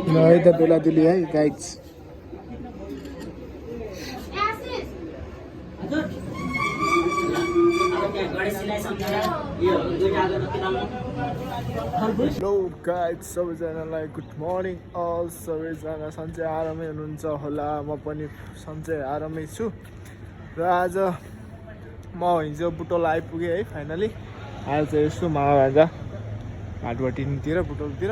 है त बेलादुली है गाइड्स। हेलो गाइड्स, सबैजनालाई गुड मर्निङ अल। सबैजना सन्चै आरामै हुनुहुन्छ होला। म पनि सन्चै आरामै छु। र आज म हिजो बुटोल आइपुगेँ है फाइनली। आज चाहिँ यसो मामा भान्जा भाटबटिनीतिर बुटोलतिर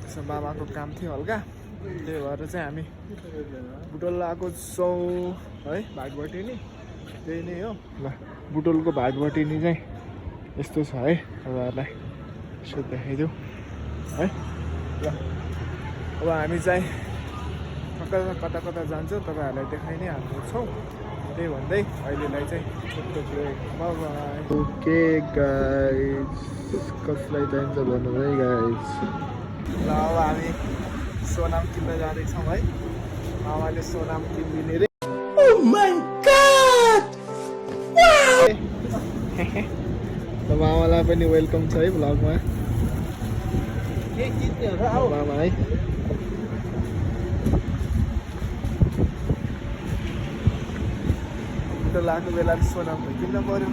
यसो मामाको काम थियो हल्का, त्यही भएर चाहिँ हामी बुटोल आएको छौँ है। भाटबटिनी त्यही नै हो ल। बुटोलको भाटबटिनी चाहिँ यस्तो छ है, तपाईँहरूलाई यसो देखाइदेऊ है ल। अब हामी चाहिँ कता कता जान्छौँ तपाईँहरूलाई देखाइ नै हाल्नेछौँ। त्यही भन्दै अहिलेलाई चाहिँ छोटो ब्रेक। ओके गाइज, कसलाई चाहिन्छ भन्नु है गाइज। ल अब हामी सोनाम किन्न जाँदैछौँ है। मामाले सोनाम किनिदिने रे। Oh my God! मामालाई पनि वेलकम छ है भ्लगमा। मामा है लाएको बेला सोनाम किन्न पर्यो।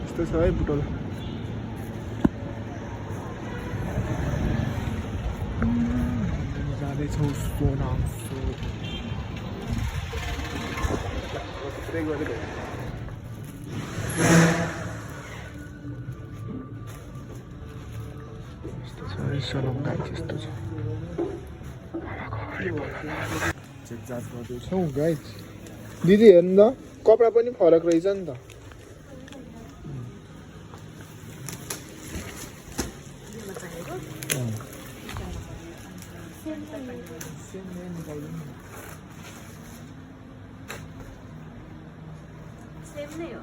यस्तो छ है बुटोल। जाँदैछौँ सोनाम। सोनाम गाई यस्तो छ। चेक जाँच गर्दैछौँ गाइज। दिदी हेर्नु त, कपडा पनि फरक रहेछ नि त। सेम नै हो,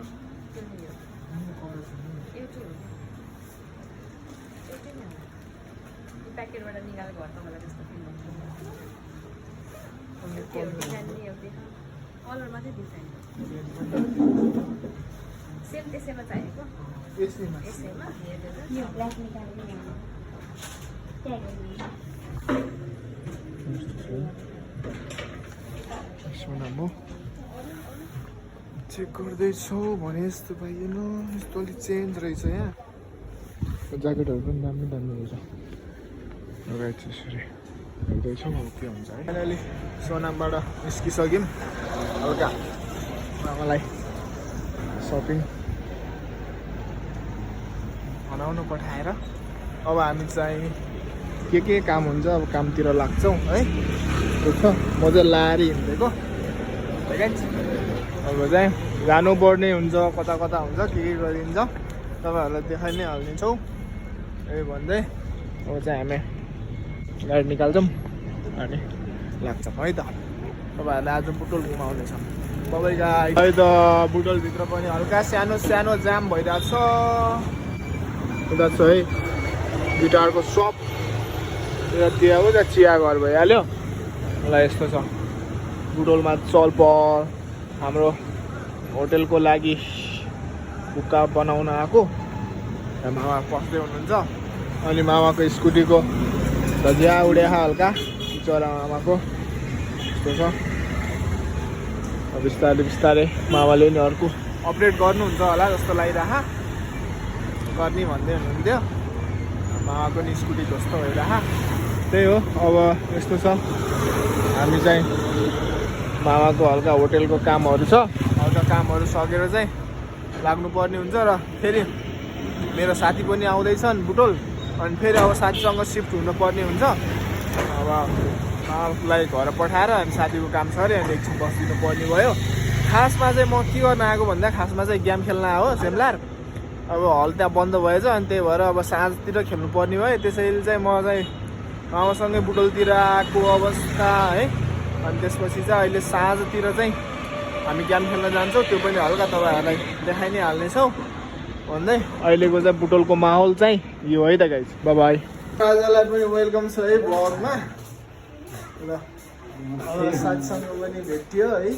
एउटै हो, एउटै नै हो। प्याकेटबाट निकालेको भएर तपाईँलाई त्यस्तो फिल हुन्छ। डिजाइन नि एउटै छ, कलर मात्रै डिजाइन सेम। त्यसैमा चाहिएको यसैमा सोनाम हो। चेक गर्दैछौ भने यस्तो पाइएन। यस्तो अलिक चेन्ज रहेछ यहाँ। ज्याकेटहरू पनि दामी दामी रहेछ। लगाएको छु यसरी हेर्दैछौँ अब के हुन्छ है। फाइनली सोनामबाट निस्किसक्यौँ। हल्का मामालाई सपिङ बनाउनु पठाएर अब हामी चाहिँ के काम हुन्छ अब कामतिर लाग्छौँ है। छ म चाहिँ लाएर हिँडेको। अब चाहिँ जानुपर्ने हुन्छ, कता कता हुन्छ, के गरिन्छ तपाईँहरूलाई देखाइ नै हाल्नेछौँ। यही भन्दै अब चाहिँ हामी गाडी निकाल्छौँ अनि लाग्छौँ है त। तपाईँहरूलाई आज बुटोल घुमाउनेछ। तपाईँका है त बुटोलभित्र पनि हल्का सानो सानो जाम भइरहेको छ। उता छ है गिटारको सप, त्यहाँ हो त्यहाँ चिया घर भइहाल्यो। मलाई यस्तो छ बुटोलमा चलपल हाम्रो होटेलको लागि हुक्का बनाउन आएको। मामा पस्दै हुनुहुन्छ। अनि मामाको स्कुटीको धजिया उड्या हल्का चरा मामाको यस्तो छ। अब बिस्तारै बिस्तारै मामाले नि अर्को अपडेट गर्नुहुन्छ होला जस्तो लागिरह गर्ने भन्दै हुनुहुन्थ्यो। मामाको नि स्कुटी जस्तो भइरह। त्यही हो अब यस्तो छ। हामी चाहिँ मामाको हल्का होटेलको कामहरू छ, हल्का कामहरू सकेर चाहिँ लाग्नुपर्ने हुन्छ। र फेरि मेरो साथी पनि आउँदैछन् बुटोल। अनि फेरि अब साथीसँग सिफ्ट हुनुपर्ने हुन्छ। अब मामालाई घर पठाएर अनि साथीको काम छ अरे, अनि एकछिन बसिदिनु पर्ने भयो। खासमा चाहिँ म के गर्न आएको भन्दा खासमा चाहिँ गेम खेल्न आयो सेमलार। अब हल त्यहाँ बन्द भएछ अनि त्यही भएर अब साँझतिर खेल्नु पर्ने भयो। त्यसैले चाहिँ म चाहिँ मामासँगै बुटोलतिर आएको अवस्था है। अनि त्यसपछि चाहिँ अहिले साँझतिर चाहिँ हामी गेम खेल्न जान्छौँ। त्यो पनि हल्का तपाईँहरूलाई देखाइ नै हाल्नेछौँ भन्दै अहिलेको चाहिँ बुटोलको माहौल चाहिँ यो है त गाइज। By by. आजलाई पनि वेलकम छ है ब्लगमा। ल साथीसँग पनि भेटियो है।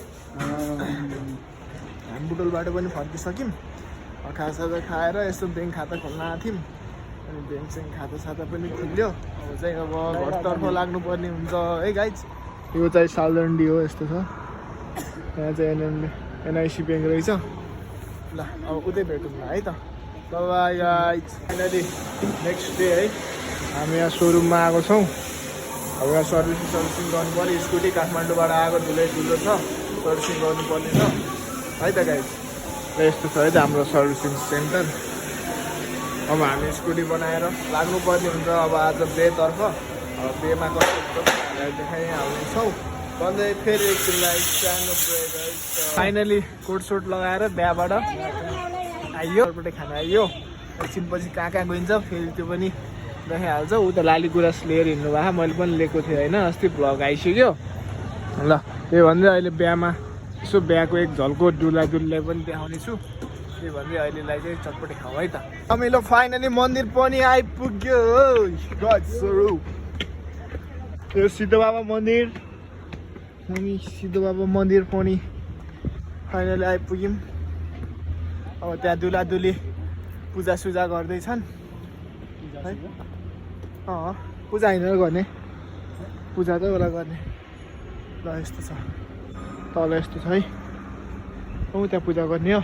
हामी बुटोलबाट पनि फर्किसक्यौँ। खाजा खाएर यसो ब्याङ्क खाता खोल्न आएको थियौँ। अनि ब्याङ्कसँग खाता साता पनि खुल्यो अब चाहिँ अब घरतर्फ लाग्नुपर्ने हुन्छ है गाइज यो चाहिँ साउदर्न डी हो यस्तो छ यहाँ चाहिँ एनआइसी ब्याङ्क रहेछ ल अब उतै भेटौँ न है त by guys finally next day है हामी यहाँ सोरुममा आएको छौँ अब यहाँ सर्भिसिङ गर्नु पऱ्यो स्कुटी काठमाडौँबाट आएको ठुलो छ सर्भिसिङ गर्नुपर्ने छ है त गाइज र यस्तो छ है त हाम्रो सर्भिसिङ सेन्टर अब हामी स्कुटी बनाएर लाग्नुपर्ने हुन्छ अब आज बेतर्फ अब बेमा कस्तो हुन्छ देखाइहाल्नेछौँ भन्दै फेरि एकछिनलाई सानो ब्रेक है फाइनली कोट सोट लगाएर बिहाबाट आइयो खाना आइयो एकछिनपछि कहाँ कहाँ गइन्छ फेरि त्यो पनि देखाइहाल्छ ऊ त लाली गुराँस लिएर हिँड्नु भएको मैले पनि लिएको थिएँ होइन अस्ति भ्लग आइसक्यो ल त्यही भन्दै अहिले बिहामा यसो बिहाको एक झल्को दुलाई पनि देखाउने छु त्यही भन्दै अहिलेलाई चाहिँ चटपटी खाउँ है त हामीलो फाइनली मन्दिर पनि आइपुग्यो यो सिद्धो बाबा मन्दिर हामी सिद्धो बाबा मन्दिर पनि फाइनली आइपुग्यौँ अब त्यहाँ दुलादुली पूजासुजा गर्दैछन् है पूजा होइन गर्ने पूजा चाहिँ होला गर्ने ल यस्तो छ तल यस्तो छ है त्यहाँ पूजा गर्ने हो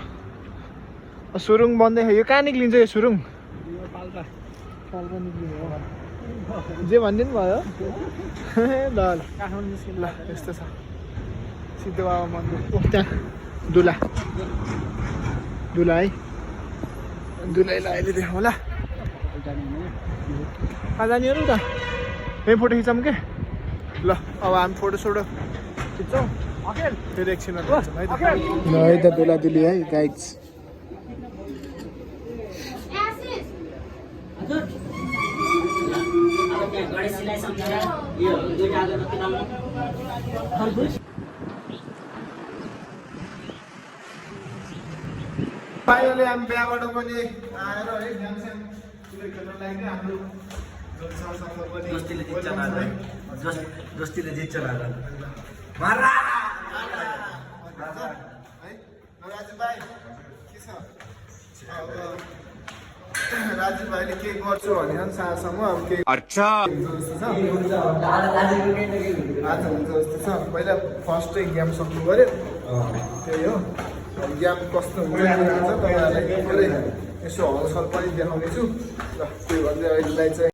सुरुङ बन्दै यो कहाँ निक्लिन्छ यो सुरुङ पाल्पा निक्लिने हो जे भनिदिनु भयो ल ल यस्तो छ सिद्धो बाबा मन्दिर त्यहाँ दुला है दुलाईलाई अहिले देखाउँ ल कहाँ जाने हो त यहीँ फोटो खिचौँ के ल अब हामी फोटोसोटो खिच्छौँ फेरि एकछिनमा है त दुलादुली है गाइड्स फाइनली हामी बिहाबाट पनि आएर है ध्यानस्याम खेल्न लागि हाम्रो दोस्तीले जित्छ राजीव भाइ के छ राजीव भाइले के गर्छु भने सारसँग अब के अच्छा आज हुन्छ जस्तो छ पहिला फर्स्ट गेम सक्नु पऱ्यो त्यही हो गेम कस्तो हुन्छ तपाईँहरूलाई यसो हलसल पनि देखाउनेछु र त्यही भन्दै अहिलेलाई चाहिँ